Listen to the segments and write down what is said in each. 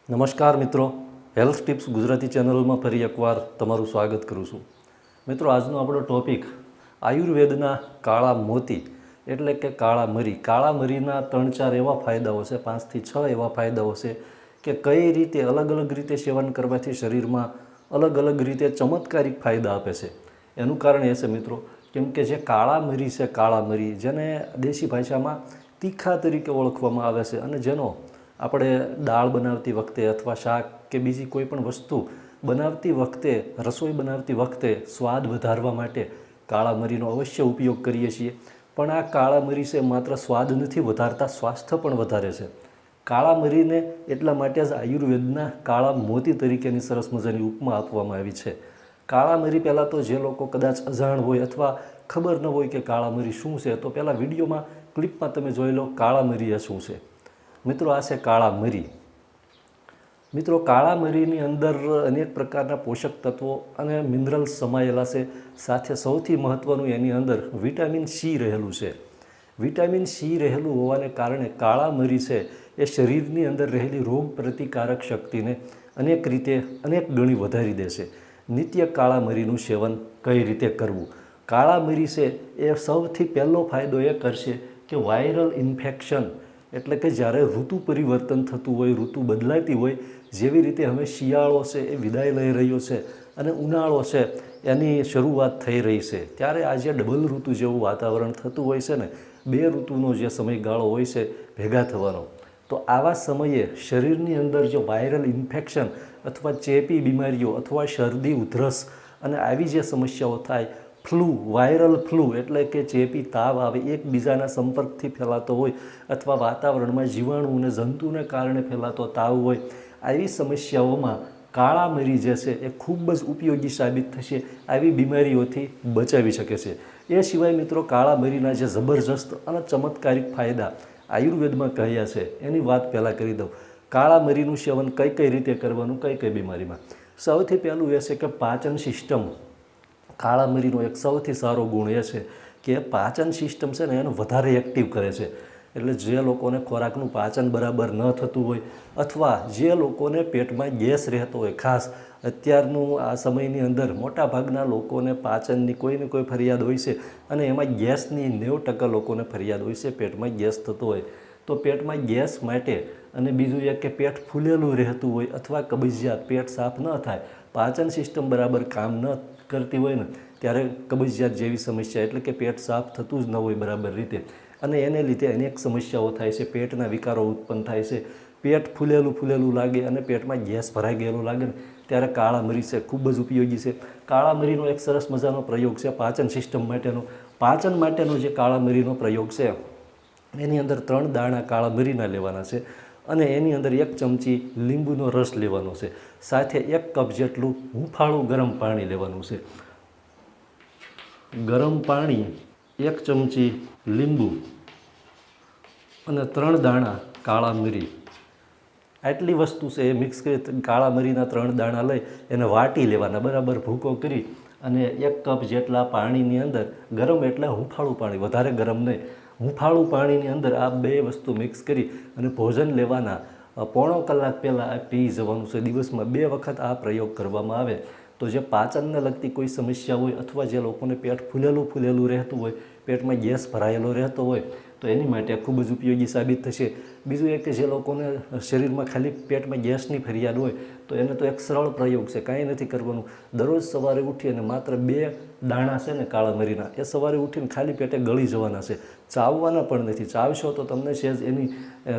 નમસ્કાર મિત્રો, health tips Gujarati ચેનલમાં ફરી એકવાર તમારું સ્વાગત કરું છું. મિત્રો, આજનો આપણો ટૉપિક આયુર્વેદના કાળા મોતી એટલે કે કાળા મરી. કાળા મરીના 3-4 એવા ફાયદાઓ છે, 5 થી 6 એવા ફાયદાઓ છે કે કઈ રીતે અલગ અલગ રીતે સેવન કરવાથી શરીરમાં અલગ અલગ રીતે ચમત્કારિક ફાયદા આપે છે. એનું કારણ એ છે મિત્રો, કેમ કે જે કાળા મરી છે, કાળા મરી જેને દેશી ભાષામાં તીખા તરીકે ઓળખવામાં આવે છે અને જેનો આપણે દાળ બનાવતી વખતે અથવા શાક કે બીજી કોઈ પણ વસ્તુ બનાવતી વખતે, રસોઈ બનાવતી વખતે સ્વાદ વધારવા માટે કાળા મરીનો અવશ્ય ઉપયોગ કરીએ છીએ. પણ આ કાળા મરી છે માત્ર સ્વાદ નથી વધારતા, સ્વાસ્થ્ય પણ વધારે છે. કાળા મરીને એટલા માટે જ આયુર્વેદના કાળા મોતી તરીકેની સરસ મજાની ઉપમા આપવામાં આવી છે. કાળા મરી પહેલાં તો જે લોકો કદાચ અજાણ હોય અથવા ખબર ન હોય કે કાળા મરી શું છે, તો પહેલાં વિડીયોમાં ક્લિપમાં તમે જોઈ લો કાળા મરી એ શું છે. મિત્રો, આ છે કાળા મરી. મિત્રો, કાળા મરીની અંદર અનેક પ્રકારના પોષક તત્વો અને મિનરલ્સ સમાયેલા છે. સાથે સૌથી મહત્ત્વનું એની અંદર વિટામિન સી રહેલું છે. વિટામિન સી રહેલું હોવાને કારણે કાળા મરી છે એ શરીરની અંદર રહેલી રોગ પ્રતિકારક શક્તિને અનેક રીતે અનેક ગણી વધારી દેશે. નિત્ય કાળા મરીનું સેવન કઈ રીતે કરવું? કાળા મરી છે એ સૌથી પહેલો ફાયદો એ કરશે કે વાયરલ ઇન્ફેક્શન એટલે કે જ્યારે ઋતુ પરિવર્તન થતું હોય, ઋતુ બદલાતી હોય, જેવી રીતે હવે શિયાળો છે એ વિદાય લઈ રહ્યો છે અને ઉનાળો છે એની શરૂઆત થઈ રહી છે, ત્યારે આ જે ડબલ ઋતુ જેવું વાતાવરણ થતું હોય છે ને, 2 ઋતુનો જે સમયગાળો હોય છે ભેગા થવાનો, તો આવા સમયે શરીરની અંદર જો વાયરલ ઇન્ફેક્શન અથવા ચેપી બીમારીઓ અથવા શરદી, ઉધરસ અને આવી જે સમસ્યાઓ થાય, ફ્લૂ, વાયરલ ફ્લૂ એટલે કે ચેપી તાવ આવે, એકબીજાના સંપર્કથી ફેલાતો હોય અથવા વાતાવરણમાં જીવાણુ અને જંતુને કારણે ફેલાતો તાવ હોય, આવી સમસ્યાઓમાં કાળા મરી જે છે એ ખૂબ જ ઉપયોગી સાબિત થશે, આવી બીમારીઓથી બચાવી શકે છે. એ સિવાય મિત્રો, કાળા મરીના જે જબરજસ્ત અને ચમત્કારિક ફાયદા આયુર્વેદમાં કહ્યા છે એની વાત પહેલાં કરી દઉં. કાળા મરીનું સેવન કઈ કઈ રીતે કરવાનું, કઈ કઈ બીમારીમાં? સૌથી પહેલું એ છે કે પાચન સિસ્ટમ. કાળા મરીનો એક સૌથી સારો ગુણ એ છે કે પાચન સિસ્ટમ છે ને એનું વધારે એક્ટિવ કરે છે. એટલે જે લોકોને ખોરાકનું પાચન બરાબર ન થતું હોય અથવા જે લોકોને પેટમાં ગેસ રહેતો હોય, ખાસ અત્યારનું આ સમયની અંદર મોટાભાગના લોકોને પાચનની કોઈને કોઈ ફરિયાદ હોય છે અને એમાં ગેસની 90% લોકોને ફરિયાદ હોય છે, પેટમાં ગેસ થતો હોય. તો પેટમાં ગેસ માટે અને બીજું એ કે પેટ ફૂલેલું રહેતું હોય અથવા કબજિયાત, પેટ સાફ ન થાય, પાચન સિસ્ટમ બરાબર કામ ન કરતી હોય ને, ત્યારે કબજિયાત જેવી સમસ્યા એટલે કે પેટ સાફ થતું જ ન હોય બરાબર રીતે અને એને લીધે અનેક સમસ્યાઓ થાય છે, પેટના વિકારો ઉત્પન્ન થાય છે, પેટ ફૂલેલું લાગે અને પેટમાં ગેસ ભરાઈ ગયેલું લાગે ને, ત્યારે કાળા મરી છે ખૂબ જ ઉપયોગી છે. કાળા મરીનો એક સરસ મજાનો પ્રયોગ છે પાચન સિસ્ટમ માટેનો. પાચન માટેનો જે કાળા મરીનો પ્રયોગ છે એની અંદર 3 દાણા કાળા મરીના લેવાના છે અને એની અંદર 1 ચમચી લીંબુનો રસ લેવાનો છે. સાથે 1 કપ જેટલું હૂંફાળું ગરમ પાણી લેવાનું છે. ગરમ પાણી, 1 ચમચી લીંબુ અને 3 દાણા કાળા મરી, આટલી વસ્તુ છે એ મિક્સ કરી કાળા મરીના 3 દાણા લઈ એને વાટી લેવાના, બરાબર ભૂકો કરી અને 1 કપ જેટલા પાણીની અંદર, ગરમ એટલે હૂંફાળું પાણી, વધારે ગરમ નહીં, હૂંફાળું પાણીની અંદર આ 2 વસ્તુ મિક્સ કરી અને ભોજન લેવાના પોણો કલાક પહેલાં આ પી જવાનું છે. દિવસમાં 2 વખત આ પ્રયોગ કરવામાં આવે તો જે પાચનને લગતી કોઈ સમસ્યા હોય અથવા જે લોકોને પેટ ફૂલેલું રહેતું હોય, પેટમાં ગેસ ભરાયેલો રહેતો હોય, તો એની માટે ખૂબ જ ઉપયોગી સાબિત થશે. બીજું એ કે જે લોકોને શરીરમાં ખાલી પેટમાં ગેસની ફરિયાદ હોય તો એને તો એક સરળ પ્રયોગ છે, કાંઈ નથી કરવાનું. દરરોજ સવારે ઉઠી અને માત્ર 2 દાણા છે ને કાળા મરીના, એ સવારે ઉઠીને ખાલી પેટે ગળી જવાના છે, ચાવવાના પણ નથી. ચાવશો તો તમને સહેજ એની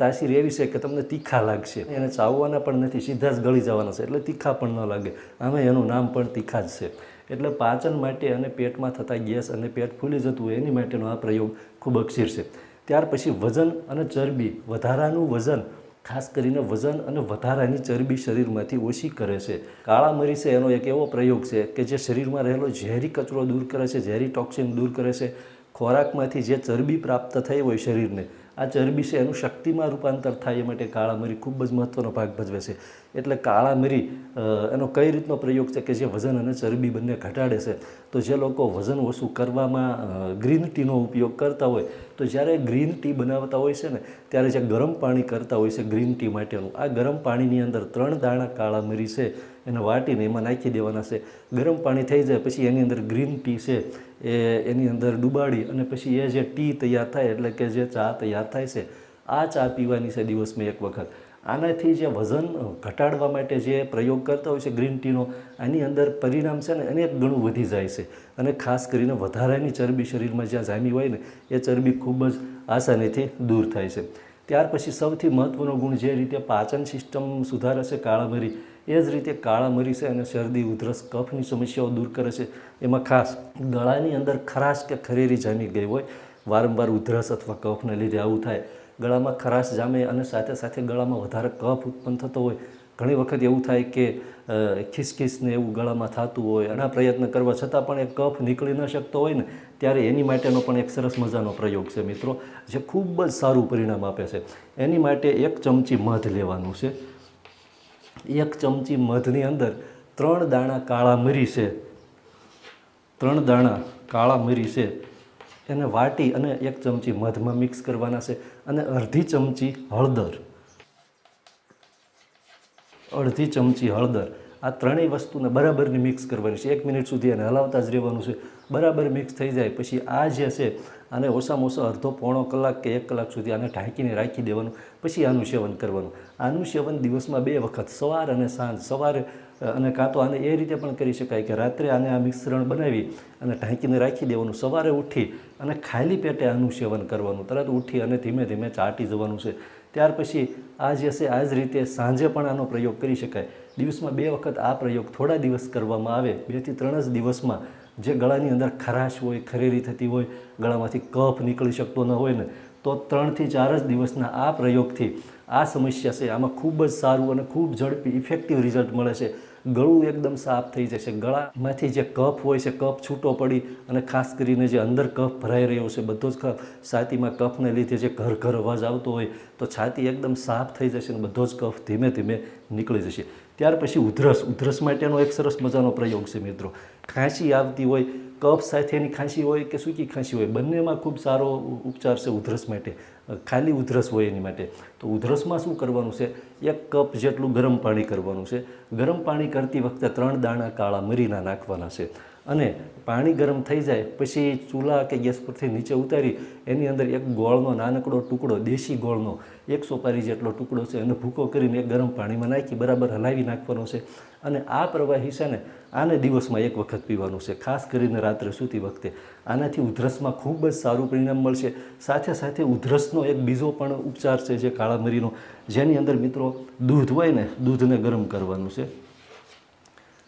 તાસીર એવી છે કે તમને તીખા લાગશે, એને ચાવવાના પણ નથી, સીધા જ ગળી જવાના છે, એટલે તીખા પણ ન લાગે. આમે એનું નામ પણ તીખા જ છે. એટલે પાચન માટે અને પેટમાં થતા ગેસ અને પેટ ફૂલી જતું હોય એની માટેનો આ પ્રયોગ ખૂબ અક્ષીર છે. ત્યાર પછી વજન અને ચરબી, વધારાનું વજન, ખાસ કરીને વજન અને વધારાની ચરબી શરીરમાંથી ઓછી કરે છે. કાળા મરી છે એનો એક એવો પ્રયોગ છે કે જે શરીરમાં રહેલો ઝેરી કચરો દૂર કરે છે, ઝેરી ટોક્સિન દૂર કરે છે. ખોરાકમાંથી જે ચરબી પ્રાપ્ત થઈ હોય શરીરને આ ચરબી છે એનું શક્તિમાં રૂપાંતર થાય એ માટે કાળા મરી ખૂબ જ મહત્ત્વનો ભાગ ભજવે છે. એટલે કાળા મરી એનો કઈ રીતનો પ્રયોગ છે કે જે વજન અને ચરબી બંને ઘટાડે છે. તો જે લોકો વજન ઓછું કરવામાં ગ્રીન ટીનો ઉપયોગ કરતા હોય તો જ્યારે ગ્રીન ટી બનાવતા હોય છે ને ત્યારે જે ગરમ પાણી કરતા હોય છે ગ્રીન ટી માટેનું, આ ગરમ પાણીની અંદર 3 દાણા કાળા મરી છે એને વાટીને એમાં નાખી દેવાના છે. ગરમ પાણી થઈ જાય પછી એની અંદર ગ્રીન ટી છે એની અંદર ડુબાડી અને પછી એ જે ટી તૈયાર થાય એટલે કે જે ચા તૈયાર થાય છે આ ચા પીવાની છે દિવસમાં 1 વખત. આનાથી જે વજન ઘટાડવા માટે જે પ્રયોગ કરતા હોય છે ગ્રીન ટીનો, આની અંદર પરિણામ છે ને અનેક ગણું વધી જાય છે. અને ખાસ કરીને વધારાની ચરબી શરીરમાં જ્યાં જામી હોય ને એ ચરબી ખૂબ જ આસાનીથી દૂર થાય છે. ત્યાર પછી સૌથી મહત્ત્વનો ગુણ જે રીતે પાચન સિસ્ટમ સુધારે છે કાળા મરી, એ જ રીતે કાળા મરી છે અને શરદી, ઉધરસ, કફની સમસ્યાઓ દૂર કરે છે. એમાં ખાસ ગળાની અંદર ખરાશ કે ખરેરી જામી ગઈ હોય, વારંવાર ઉધરસ અથવા કફને લીધે આવું થાય, ગળામાં ખરાશ જામે અને સાથે સાથે ગળામાં વધારે કફ ઉત્પન્ન થતો હોય, ઘણી વખત એવું થાય કે ખિસખિસને એવું ગળામાં થતું હોય, ઘણા પ્રયત્ન કરવા છતાં પણ એ કફ નીકળી ન શકતો હોય ને ત્યારે એની માટેનો પણ એક સરસ મજાનો પ્રયોગ છે મિત્રો, જે ખૂબ જ સારું પરિણામ આપે છે. એની માટે 1 ચમચી મધ લેવાનું છે. 1 ચમચી મધની અંદર 3 દાણા કાળા મરી છે, 3 દાણા કાળા મરી છે એને વાટી અને 1 ચમચી મધમાં મિક્સ કરવાના છે. અને અડધી ચમચી હળદર, અડધી ચમચી હળદર, આ ત્રણેય વસ્તુને બરાબરની મિક્સ કરવાની છે. 1 મિનિટ સુધી એને હલાવતા જ રહેવાનું છે. બરાબર મિક્સ થઈ જાય પછી આ જે છે આને ઓછામાં ઓછો અડધો પોણો કલાક કે 1 કલાક સુધી આને ઢાંકીને રાખી દેવાનું. પછી આનું સેવન કરવાનું. આનું સેવન દિવસમાં 2 વખત, સવાર અને સાંજ. સવારે અને કાં તો આને એ રીતે પણ કરી શકાય કે રાત્રે આને આ મિશ્રણ બનાવી અને ઢાંકીને રાખી દેવાનું. સવારે ઉઠી અને ખાલી પેટે આનું સેવન કરવાનું. તરત ઉઠી અને ધીમે ધીમે ચાટી જવાનું છે. ત્યાર પછી આ જે છે આ જ રીતે સાંજે પણ આનો પ્રયોગ કરી શકાય. દિવસમાં 2 વખત આ પ્રયોગ થોડા દિવસ કરવામાં આવે, 2 થી 3 જ દિવસમાં જે ગળાની અંદર ખરાશ હોય, ખરેરી થતી હોય, ગળામાંથી કફ નીકળી શકતો ન હોય ને તો 3 થી 4 જ દિવસના આ પ્રયોગથી આ સમસ્યા છે આમાં ખૂબ જ સારું અને ખૂબ ઝડપી ઇફેક્ટિવ રિઝલ્ટ મળે છે. ગળું એકદમ સાફ થઈ જશે. ગળામાંથી જે કફ હોય છે કફ છૂટો પડી અને ખાસ કરીને જે અંદર કફ ભરાઈ રહ્યો છે બધો જ કફ, છાતીમાં કફને લીધે જે ઘર ઘર અવાજ આવતો હોય તો છાતી એકદમ સાફ થઈ જશે અને બધો જ કફ ધીમે ધીમે નીકળી જશે. ત્યાર પછી ઉધરસ માટેનો એક સરસ મજાનો પ્રયોગ છે મિત્રો. ખાંસી આવતી હોય, કફ સાથેની ખાંસી હોય કે સૂકી ખાંસી હોય, બંનેમાં ખૂબ સારો ઉપચાર છે ઉધરસ માટે. ખાલી ઉધરસ હોય એની માટે તો ઉધરસમાં શું કરવાનું છે, 1 કપ જેટલું ગરમ પાણી કરવાનું છે. ગરમ પાણી કરતી વખતે 3 દાણા કાળા મરીના નાખવાના છે. અને પાણી ગરમ થઈ જાય પછી ચૂલા કે ગેસ પરથી નીચે ઉતારી એની અંદર 1 ગોળનો નાનકડો ટુકડો, દેશી ગોળનો 1 સોપારી જેટલો ટુકડો છે એને ભૂકો કરીને એ ગરમ પાણીમાં નાખી બરાબર હલાવી નાખવાનો છે. અને આ પ્રવાહી છે ને આને દિવસમાં 1 વખત પીવાનું છે, ખાસ કરીને રાત્રે સૂતી વખતે. આનાથી ઉધરસમાં ખૂબ જ સારું પરિણામ મળશે. સાથે સાથે ઉધરસનો એક બીજો પણ ઉપચાર છે જે કાળા મરીનો, જેની અંદર મિત્રો દૂધ હોય ને દૂધને ગરમ કરવાનું છે.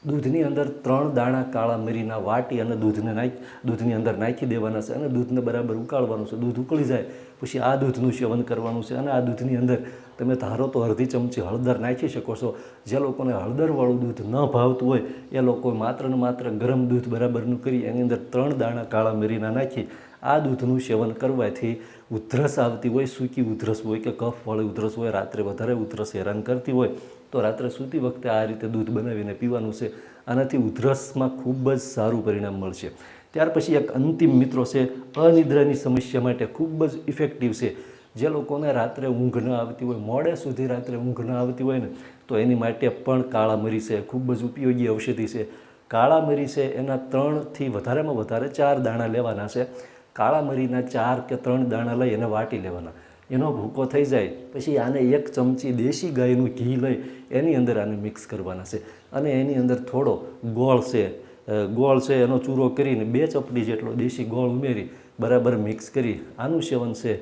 દૂધની અંદર 3 દાણા કાળા મરીના વાટી અને દૂધની અંદર નાખી દેવાના છે અને દૂધને બરાબર ઉકાળવાનું છે. દૂધ ઉકળી જાય પછી આ દૂધનું સેવન કરવાનું છે. અને આ દૂધની અંદર તમે ધારો તો અડધી ચમચી હળદર નાખી શકો છો. જે લોકોને હળદરવાળું દૂધ ન ભાવતું હોય એ લોકો માત્ર ને માત્ર ગરમ દૂધ બરાબરનું કરી એની અંદર 3 દાણા કાળા મરીના નાખી આ દૂધનું સેવન કરવાથી ઉધરસ આવતી હોય, સૂકી ઉધરસ હોય કે કફવાળી ઉધરસ હોય, રાત્રે વધારે ઉધરસ હેરાન કરતી હોય તો રાત્રે સૂતી વખતે આ રીતે દૂધ બનાવીને પીવાનું છે. આનાથી ઉધરસમાં ખૂબ જ સારું પરિણામ મળશે. ત્યાર પછી એક અંતિમ મિત્રો છે અનિદ્રાની સમસ્યા માટે ખૂબ જ ઇફેક્ટિવ છે. જે લોકોને રાત્રે ઊંઘ ન આવતી હોય, મોડે સુધી રાત્રે ઊંઘ ન આવતી હોય ને તો એની માટે પણ કાળા મરી છે ખૂબ જ ઉપયોગી ઔષધિ છે. કાળા મરી છે એના 3 થી વધારેમાં વધારે 4 દાણા લેવાના છે. કાળા મરીના 4 કે 3 દાણા લઈ એને વાટી લેવાના. એનો ભૂકો થઈ જાય પછી આને 1 ચમચી દેશી ગાયનું ઘી લઈ એની અંદર આને મિક્સ કરવાના છે. અને એની અંદર થોડો ગોળ છે એનો ચૂરો કરીને 2 ચપટી જેટલો દેશી ગોળ ઉમેરી બરાબર મિક્સ કરી આનું સેવન છે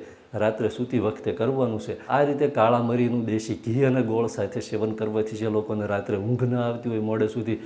રાત્રે સૂતી વખતે કરવાનું છે. આ રીતે કાળા મરીનું દેશી ઘી અને ગોળ સાથે સેવન કરવાથી જે લોકોને રાત્રે ઊંઘ ન આવતી હોય, મોડે સુધી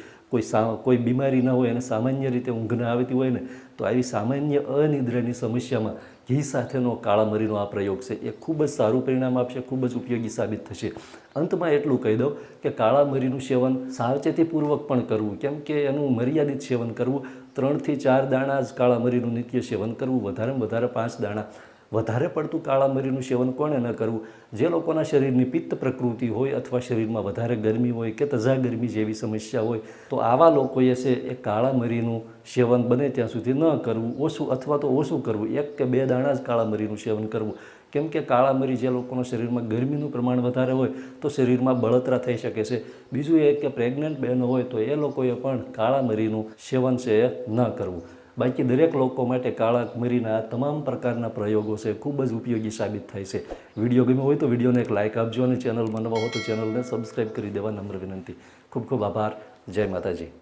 કોઈ બીમારી ન હોય અને સામાન્ય રીતે ઊંઘ ન આવતી હોય ને તો આવી સામાન્ય અનિદ્રાની સમસ્યામાં ઘી સાથેનો કાળા મરીનો આ પ્રયોગ છે એ ખૂબ જ સારું પરિણામ આપશે, ખૂબ જ ઉપયોગી સાબિત થશે. અંતમાં એટલું કહી દઉં કે કાળા મરીનું સેવન સાવચેતીપૂર્વક પણ કરવું, કેમ કે એનું મર્યાદિત સેવન કરવું. 3 થી 4 દાણા જ કાળા મરીનું નિત્ય સેવન કરવું, વધારેમાં વધારે 5 દાણા વધારે પડતું કાળા મરીનું સેવન કોણે ન કરવું? જે લોકોના શરીરની પિત્ત પ્રકૃતિ હોય અથવા શરીરમાં વધારે ગરમી હોય કે તજા ગરમી જેવી સમસ્યા હોય તો આવા લોકોએ છે એ કાળા મરીનું સેવન બને ત્યાં સુધી ન કરવું, ઓછું અથવા તો ઓછું કરવું, 1 કે 2 દાણા જ કાળા મરીનું સેવન કરવું. કેમ કે કાળા મરી જે લોકોના શરીરમાં ગરમીનું પ્રમાણ વધારે હોય તો શરીરમાં બળતરા થઈ શકે છે. બીજું એ કે પ્રેગ્નન્ટ બહેનો હોય તો એ લોકોએ પણ કાળા મરીનું સેવન છે એ ન કરવું. બાકી દરેક લોકો માટે કાળા મરીના આ તમામ પ્રકારના પ્રયોગો છે ખૂબ જ ઉપયોગી સાબિત થાય છે. વિડીયો ગમ્યો હોય તો વિડીયોને એક લાઇક આપજો અને ચેનલમાં નવા હો તો ચેનલને સબસ્ક્રાઈબ કરી દેવા નમ્ર વિનંતી. ખૂબ ખૂબ આભાર. જય માતાજી.